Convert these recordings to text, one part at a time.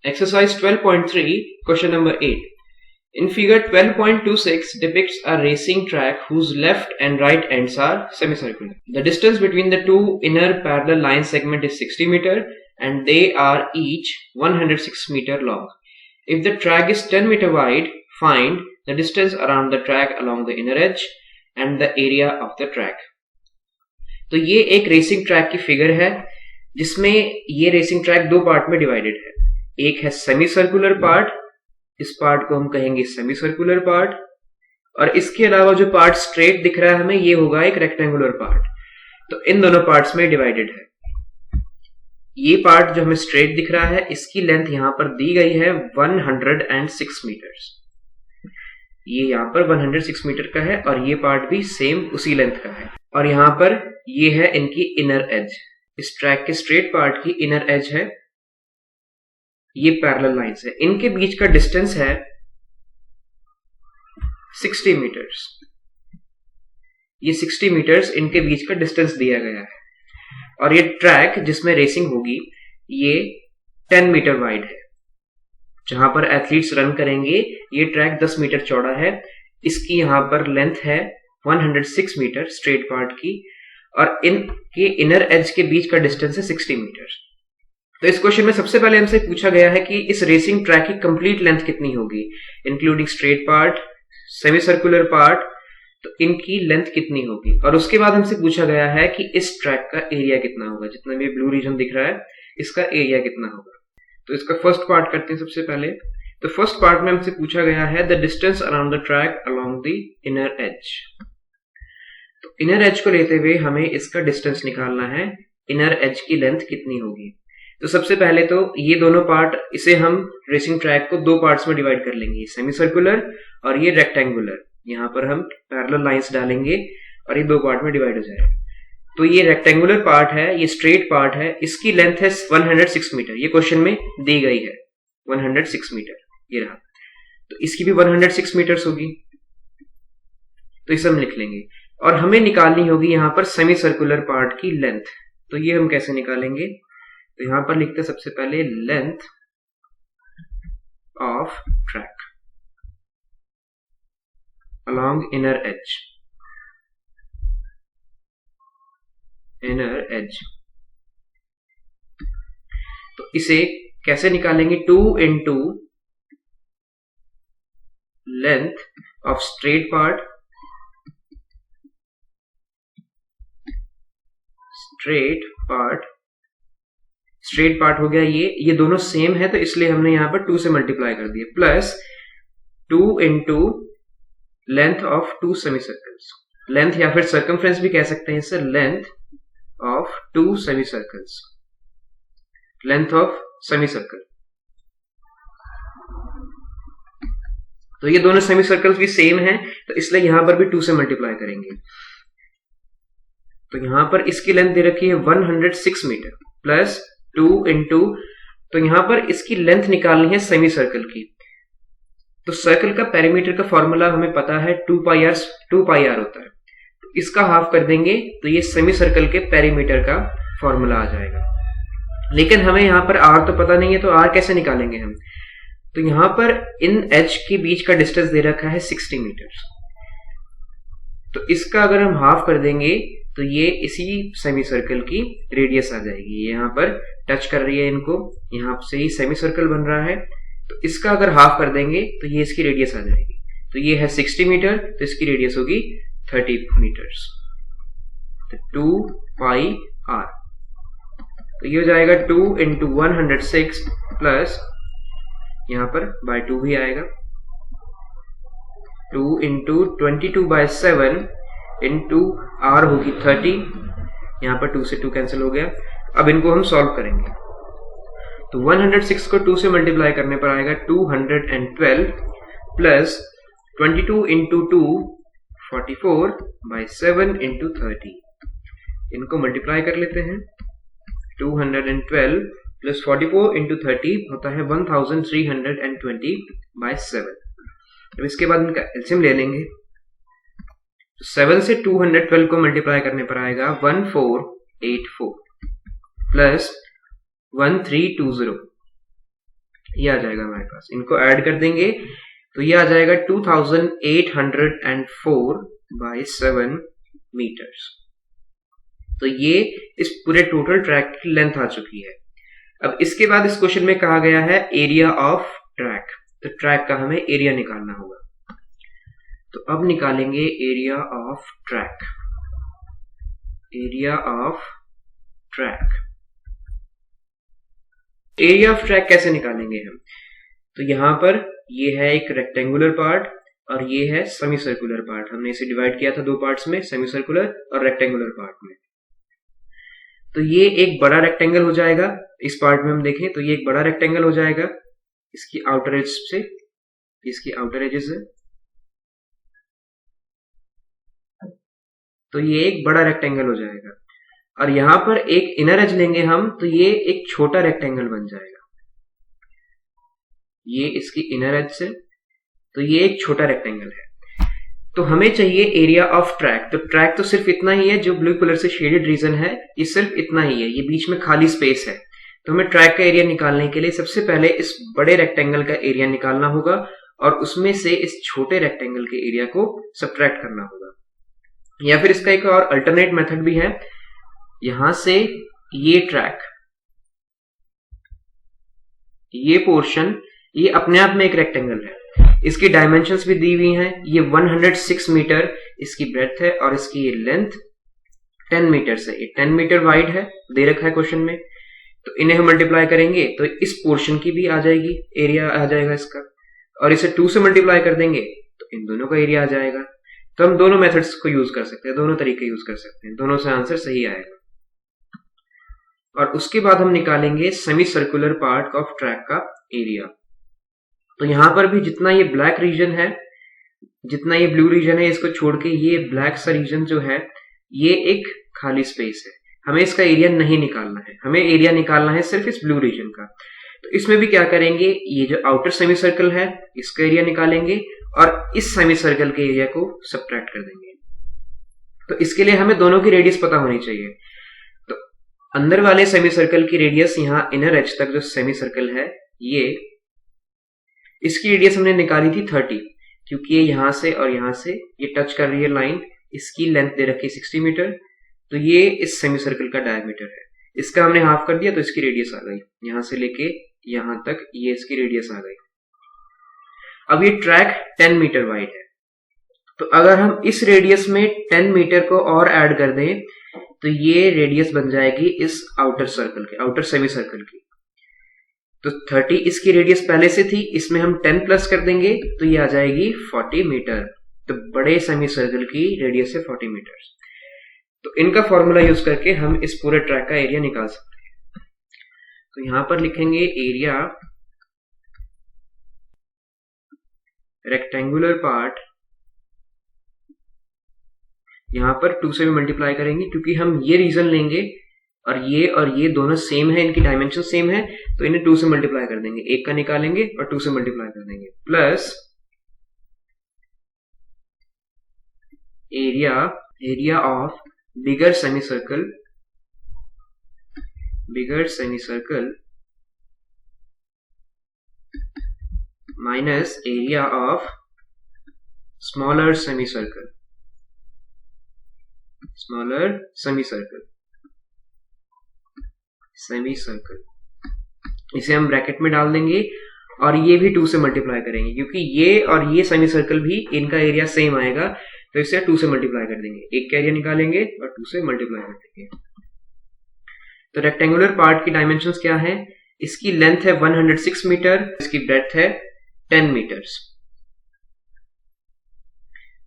Exercise 12.3, question number 8. In figure 12.26 depicts a racing track whose left and right ends are semicircular. The distance between the two inner parallel line segment is 60 meter and they are each 106 meter long. If the track is 10 meter wide, find the distance around the track along the inner edge and the area of the track. तो ये एक racing track की figure है जिसमें ये racing track दो part में divided है. एक है सेमी सर्कुलर पार्ट, इस पार्ट को हम कहेंगे सेमी सर्कुलर पार्ट, और इसके अलावा जो पार्ट स्ट्रेट दिख रहा है हमें ये होगा एक रेक्टेंगुलर पार्ट. तो इन दोनों पार्ट्स में डिवाइडेड है. ये पार्ट जो हमें स्ट्रेट दिख रहा है इसकी लेंथ यहां पर दी गई है 106 मीटर्स. ये यहां पर 106 मीटर का है और ये पार्ट भी सेम उसी लेंथ का है. और यहां पर ये है इनकी इनर एज. इस ट्रैक के स्ट्रेट पार्ट की इनर एज है, ये पैरेलल लाइंस है. इनके बीच का डिस्टेंस है 60 मीटर्स. ये 60 मीटर्स इनके बीच का डिस्टेंस दिया गया है. और ये ट्रैक जिसमें रेसिंग होगी ये 10 मीटर वाइड है. जहां पर एथलीट्स रन करेंगे ये ट्रैक 10 मीटर चौड़ा है. इसकी यहां पर लेंथ है 106 मीटर स्ट्रेट पार्ट की और इनके इनर एज के बीच का डिस्टेंस है 60 मीटर. तो इस क्वेश्चन में सबसे पहले हमसे पूछा गया है कि इस रेसिंग ट्रैक की कंप्लीट लेंथ कितनी होगी, including straight part, semi circular part. तो इनकी लेंथ कितनी होगी. और उसके बाद हमसे पूछा गया है कि इस ट्रैक का एरिया कितना होगा. जितना भी ब्लू रीजन दिख रहा है इसका एरिया कितना होगा. तो इसका फर्स्ट पार्ट करते हैं सबसे पहले. तो फर्स्ट पार्ट में हमसे पूछा गया है the distance around the track along the inner as. तो इनर एज को लेते हुए हमें इसका डिस्टेंस निकालना है. इनर एज की लेंथ कितनी होगी. तो सबसे पहले तो ये दोनों पार्ट, इसे हम रेसिंग ट्रैक को दो पार्ट्स में डिवाइड कर लेंगे, सेमी सर्कुलर और ये रेक्टेंगुलर. यहां पर हम पैरेलल लाइंस डालेंगे और ये दो पार्ट में डिवाइड हो जाएगा. तो ये रेक्टेंगुलर पार्ट है, ये स्ट्रेट पार्ट है, इसकी लेंथ है 106 मीटर. ये क्वेश्चन में दी गई है 106 मीटर, ये रहा. तो इसकी भी 106 मीटर्स होगी. तो इसे हम लिख लेंगे. और हमें निकालनी होगी यहां पर सेमी सर्कुलर पार्ट की लेंथ. तो ये हम कैसे निकालेंगे. तो यहां पर लिखते हैं सबसे पहले length of track along inner as. Inner as. तो इसे कैसे निकालेंगे. 2 into length of straight part, straight part हो गया. ये दोनों सेम है तो इसलिए हमने यहां पर 2 से मल्टीप्लाई कर दिया, plus 2 into length of 2 semi circles. Length या फिर सर्कमफ्रेंस भी कह सकते हैं इसे. Length of 2 semi circles, length of semi circle. तो ये दोनों सेमी सर्कल्स भी सेम है तो इसलिए यहां पर भी 2 से मल्टीप्लाई करेंगे. तो यहां पर इसकी लेंथ दे रखी है 106 मीटर प्लस 2 into, तो यहां पर इसकी लेंथ निकालनी है सेमी सर्कल की. तो सर्कल का पेरीमीटर का फॉर्मूला हमें पता है 2 पाई आर होता है. तो इसका हाफ कर देंगे तो ये सेमी सर्कल के पेरीमीटर का फॉर्मूला आ जाएगा. लेकिन हमें यहां पर आर तो पता नहीं है तो आर कैसे निकालेंगे हम. तो यहां पर इन एज के बीच का डिस्टेंस दे रखा है 60 मीटर. तो इसका अगर हम हाफ कर देंगे तो ये इसी सेमी सर्कल की रेडियस आ जाएगी. ये यहां पर टच कर रही है इनको, यहां से ही सेमी सर्कल बन रहा है. तो इसका अगर हाफ कर देंगे तो ये इसकी रेडियस आ जाएगी. तो ये है 60 मीटर तो इसकी रेडियस होगी 30 मीटर्स. तो 2 पाई आर. तो ये हो जाएगा 2 into 106 प्लस यहां पर बाय 2 भी आएगा. 2 into 22/7 into r होगी 30. यहां पर 2 से 2 कैंसिल हो गया. अब इनको हम सॉल्व करेंगे. तो 106 को 2 से मल्टीप्लाई करने पर आएगा 212 प्लस 22 into 2 44/7 into 30. इनको मल्टीप्लाई कर लेते हैं. 212 प्लस 44 into 30 होता है 1320/7. अब इसके बाद इनका एलसीएम ले लेंगे. 7 से 212 को मल्टीप्लाई करने पर आएगा 1484 प्लस 1320. ये आ जाएगा हमारे पास, इनको ऐड कर देंगे तो ये आ जाएगा 2804 बाई 7 मीटर्स। तो ये इस पूरे टोटल ट्रैक की लेंथ आ चुकी है। अब इसके बाद इस क्वेश्चन में कहा गया है एरिया ऑफ ट्रैक, तो ट्रैक का हमें एरिया निकालना होगा। तो अब निकालेंगे area of track. Area of track, area of track कैसे निकालेंगे हम? तो यहां पर ये है एक रेक्टेंगुलर पार्ट और ये है सेमी सर्कुलर पार्ट। हमने इसे डिवाइड किया था दो पार्ट्स में, सेमी सर्कुलर और रेक्टेंगुलर पार्ट में। तो ये एक बड़ा रेक्टेंगल हो जाएगा। इस पार्ट में हम देखें तो ये एक बड़ा रेक्टेंगल हो जाएगा इसकी आउटर एज से, इसकी आउटर एजेस है। तो ये एक बड़ा रेक्टेंगल हो जाएगा और यहां पर एक इनर एज लेंगे हम, तो ये एक छोटा रेक्टेंगल बन जाएगा। ये इसकी इनर एज से, तो ये एक छोटा रेक्टेंगल है। तो हमें चाहिए एरिया ऑफ ट्रैक। तो ट्रैक तो सिर्फ इतना ही है, जो ब्लू कलर से शेडेड रीजन है ये सिर्फ इतना ही है, ये बीच में खाली स्पेस है। तो हमें ट्रैक का एरिया निकालने के लिए सबसे पहले इस बड़े रेक्टेंगल का एरिया निकालना होगा और उसमें से इस छोटे रेक्टेंगल के एरिया को सब्ट्रैक्ट करना होगा। या फिर इसका एक और अल्टरनेट मेथड भी है, यहां से ये ट्रैक, ये पोर्शन, ये अपने आप में एक रेक्टेंगल है। इसकी डायमेंशंस भी दी हुई हैं। ये 106 मीटर इसकी ब्रेड्थ है और इसकी ये लेंथ 10 मीटर से, ये 10 मीटर वाइड है, दे रखा है क्वेश्चन में। तो इन्हें हम मल्टीप्लाई करेंगे तो इस पोर्शन की भी आ जाएगी, एरिया आ जाएगा इसका, और इसे 2 से मल्टीप्लाई कर देंगे तो इन दोनों का एरिया आ जाएगा। तो हम दोनों मेथड्स को यूज कर सकते हैं, दोनों तरीके यूज कर सकते हैं, दोनों से आंसर सही आएगा। और उसके बाद हम निकालेंगे semi circular part of track का एरिया। तो यहां पर भी जितना ये ब्लैक रीजन है, जितना ये ब्लू रीजन है, इसको छोड़ के ये ब्लैक सा रीजन जो है ये एक खाली स्पेस है। हमें इसका एरिया नहीं निकालना है, हमें एरिया निकालना है सिर्फ इस ब्लू रीजन का। तो इसमें भी क्या करेंगे, ये जो आउटर सेमी सर्कल है इसका एरिया निकालेंगे और इस सेमी सर्कल के एरिया को सब्ट्रैक्ट कर देंगे। तो इसके लिए हमें दोनों की रेडियस पता होनी चाहिए। तो अंदर वाले सेमी सर्कल की रेडियस, यहां इनर एज तक जो सेमी सर्कल है, ये इसकी रेडियस हमने निकाली थी 30, क्योंकि ये यहां से और यहां से ये टच कर रही है लाइन। इसकी लेंथ दे रखी है 60 मीटर, तो ये इस सेमी सर्कल का डायमीटर है। इसका हमने हाफ कर दिया तो इसकी रेडियस आ गई, यहां से लेके यहां तक ये इसकी रेडियस आ गई। अब ये ट्रैक 10 मीटर वाइड है, तो अगर हम इस रेडियस में 10 मीटर को और ऐड कर दें तो ये रेडियस बन जाएगी इस आउटर सर्कल के, आउटर सेमी सर्कल की। तो 30 इसकी रेडियस पहले से थी, इसमें हम 10 प्लस कर देंगे तो ये आ जाएगी 40 मीटर। तो बड़े सेमी सर्कल की रेडियस है 40 मीटर। तो इनका फॉर्मूला यूज करके हम इस पूरे ट्रैक का एरिया निकाल सकते हैं। तो यहां पर लिखेंगे एरिया रेक्टेंगुलर पार्ट, यहां पर 2 से भी मल्टीप्लाई करेंगे क्योंकि हम ये रीजन लेंगे और ये दोनों सेम है, इनकी डायमेंशन सेम है, तो इन्हें 2 से मल्टीप्लाई कर देंगे, एक का निकालेंगे और 2 से मल्टीप्लाई कर देंगे, plus area of bigger semi circle minus area of smaller semi circle, semi circle. इसे हम ब्रैकेट में डाल देंगे और ये भी 2 से मल्टीप्लाई करेंगे क्योंकि ये और ये सेमी सर्कल भी इनका एरिया सेम आएगा, तो इसे 2 से मल्टीप्लाई कर देंगे, एक का एरिया निकालेंगे और 2 से मल्टीप्लाई कर देंगे। तो रेक्टेंगुलर पार्ट की डायमेंशंस क्या है, इसकी लेंथ है 106 मीटर, इसकी ब्रेड्थ है 10 मीटर्स।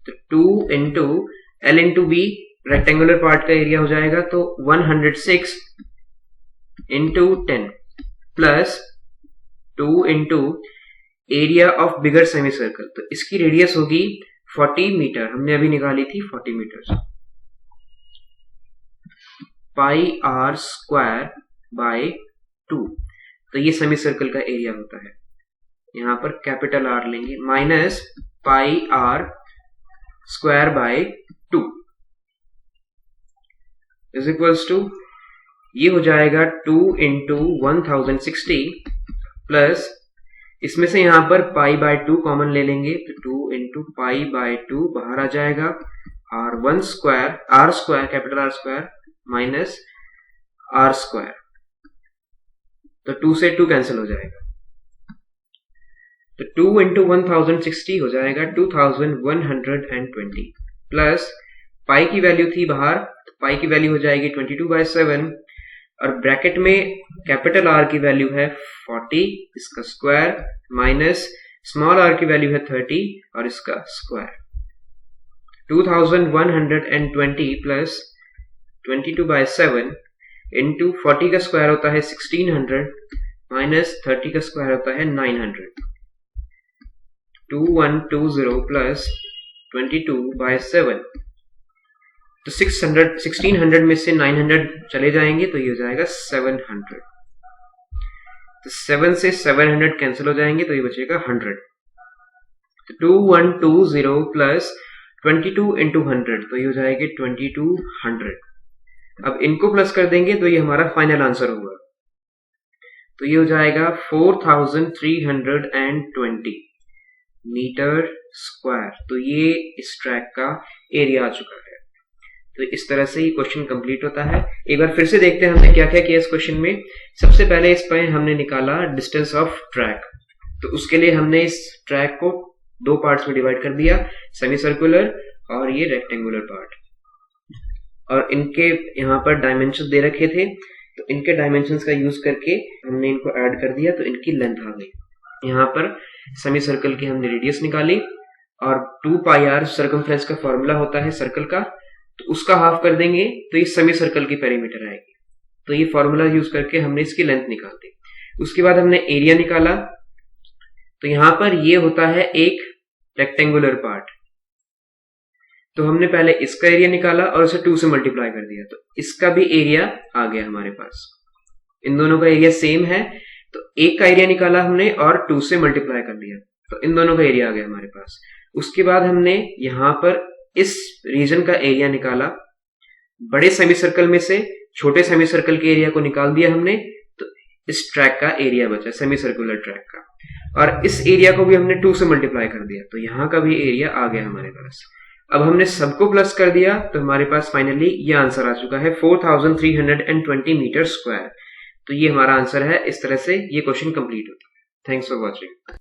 तो 2 into L into B rectangular part का एरिया हो जाएगा, तो 106 into 10 plus 2 into area of bigger semi circle, तो इसकी रेडियस होगी 40 मीटर, हमने अभी निकाली थी 40 metre. Pi r square by 2, तो ये सेमी सर्कल का एरिया होता है। यहां पर कैपिटल आर लेंगे, minus pi r square by 2 is equals to, ये हो जाएगा 2 इंटू 1060 प्लस इसमें से यहां पर π/2 कॉमन ले लेंगे तो 2 इंटू π/2 बाहर आ जाएगा, r1 square r square capital R square minus r square, तो 2 से 2 कैंसिल हो जाएगा, तो 2 इंटू 1060 हो जाएगा 2120 प्लस पाई की वैल्यू थी बाहर, तो पाई की वैल्यू हो जाएगी 22/7 और ब्रैकेट में कैपिटल R की वैल्यू है 40 इसका स्क्वायर माइनस स्मॉल r की वैल्यू है 30 और इसका स्क्वायर, 2120 प्लस 22/7 इंटू 40 का स्क्वायर होता है 1600 माइनस 30 का स्क्वायर होता है 900, 2120 प्लस 22/7, तो 1600 में से 900 चले जाएंगे तो ये हो जाएगा 700, तो 7 से 700 कैंसिल हो जाएंगे तो ये बचेगा 100, तो 2120 प्लस 22 इंटू 100 तो ये हो जाएगा 2200। अब इनको प्लस कर देंगे तो ये हमारा फाइनल आंसर होगा, तो ये हो जाएगा 4320 मीटर स्क्वायर, तो ये इस ट्रैक का एरिया आ चुका है। तो इस तरह से ये क्वेश्चन कंप्लीट होता है। एक बार फिर से देखते हैं हमने क्या क्या किया इस क्वेश्चन में। सबसे पहले इस पर हमने निकाला डिस्टेंस ऑफ ट्रैक, तो उसके लिए हमने इस ट्रैक को दो पार्ट्स में डिवाइड कर दिया, सेमी सर्कुलर और ये रेक्टेंगुलर पार्ट, और इनके यहाँ पर डायमेंशन दे रखे थे, तो इनके डायमेंशंस का यूज करके हमने इनको ऐड कर दिया तो इनकी लेंथ आ गई। यहाँ पर सेमी सर्कल की हमने रेडियस निकाली और 2πr सर्कमफ्रेंस का फॉर्मूला होता है सर्कल का, तो उसका हाफ कर देंगे तो ये सेमी सर्कल की पेरीमीटर आएगी, तो ये फॉर्मूला यूज करके हमने इसकी लेंथ निकाल दी। उसके बाद हमने एरिया निकाला, तो यहां पर ये होता है एक रेक्टेंगुलर पार्ट, तो हमने पहले इसका एरिया निकाला और उसे 2 से मल्टीप्लाई कर दिया, तो इसका भी एरिया आ गया हमारे पास। इन दोनों का एरिया सेम है, तो एक का एरिया निकाला हमने और 2 से मल्टीप्लाई कर दिया, तो इन दोनों का एरिया आ गया हमारे पास। उसके बाद हमने यहां पर इस रीजन का एरिया निकाला, बड़े सेमी सर्कल में से छोटे सेमी सर्कल के एरिया को निकाल दिया हमने, तो इस ट्रैक का एरिया बचा सेमी सर्कुलर ट्रैक का, और इस एरिया को भी हमने 2 से मल्टीप्लाई कर दिया, तो यहां का भी एरिया आ गया हमारे पास। अब हमने सबको प्लस कर दिया तो हमारे पास फाइनली ये आंसर आ चुका है 4320 मीटर स्क्वायर, तो ये हमारा आंसर है। इस तरह से ये क्वेश्चन कंप्लीट होता है। Thanks for watching.